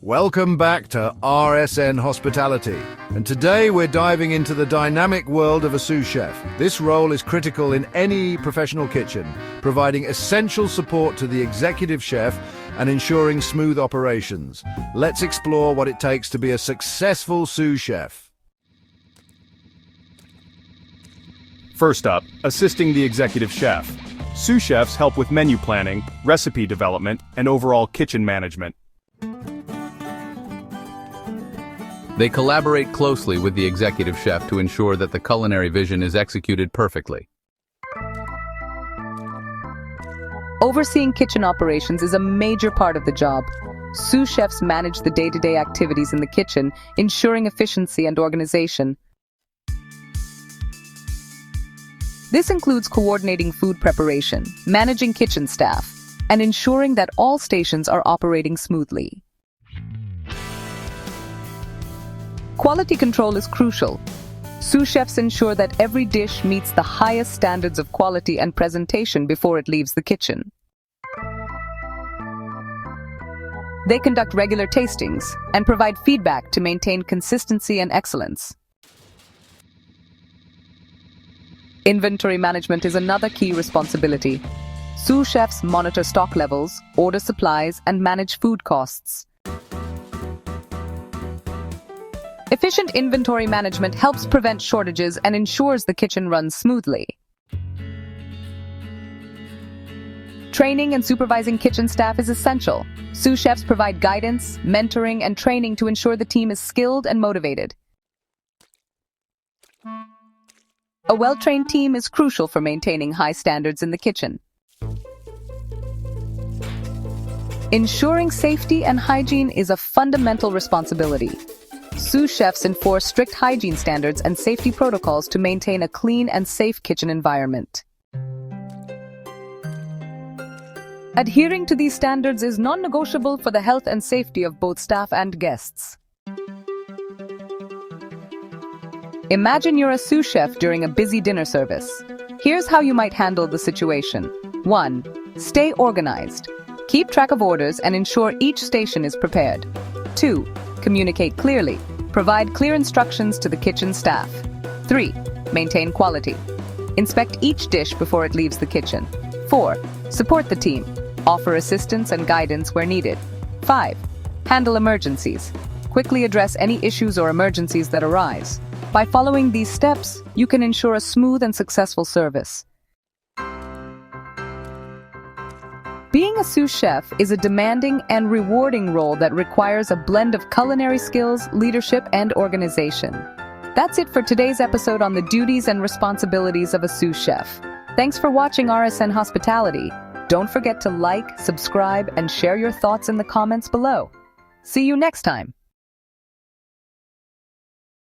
Welcome back to RsN Hospitality, and today we're diving into the dynamic world of a sous chef. This role is critical in any professional kitchen, providing essential support to the executive chef and ensuring smooth operations. Let's explore what it takes to be a successful sous chef. First up, assisting the executive chef. Sous chefs help with menu planning, recipe development, and overall kitchen management. They collaborate closely with the executive chef to ensure that the culinary vision is executed perfectly. Overseeing kitchen operations is a major part of the job. Sous chefs manage the day-to-day activities in the kitchen, ensuring efficiency and organization. This includes coordinating food preparation, managing kitchen staff, and ensuring that all stations are operating smoothly. Quality control is crucial. Sous chefs ensure that every dish meets the highest standards of quality and presentation before it leaves the kitchen. They conduct regular tastings and provide feedback to maintain consistency and excellence. Inventory management is another key responsibility. Sous chefs monitor stock levels, order supplies, and manage food costs. Efficient inventory management helps prevent shortages and ensures the kitchen runs smoothly. Training and supervising kitchen staff is essential. Sous chefs provide guidance, mentoring, and training to ensure the team is skilled and motivated. A well-trained team is crucial for maintaining high standards in the kitchen. Ensuring safety and hygiene is a fundamental responsibility. Sous chefs enforce strict hygiene standards and safety protocols to maintain a clean and safe kitchen environment. Adhering to these standards is non-negotiable for the health and safety of both staff and guests. Imagine you're a sous chef during a busy dinner service. Here's how you might handle the situation. 1. Stay organized. Keep track of orders and ensure each station is prepared. 2. Communicate clearly. Provide clear instructions to the kitchen staff. 3. Maintain quality. Inspect each dish before it leaves the kitchen. 4. Support the team. Offer assistance and guidance where needed. 5. Handle emergencies. Quickly address any issues or emergencies that arise. By following these steps, you can ensure a smooth and successful service. Being a sous chef is a demanding and rewarding role that requires a blend of culinary skills, leadership, and organization. That's it for today's episode on the duties and responsibilities of a sous chef. Thanks for watching RsN Hospitality. Don't forget to like, subscribe, and share your thoughts in the comments below. See you next time.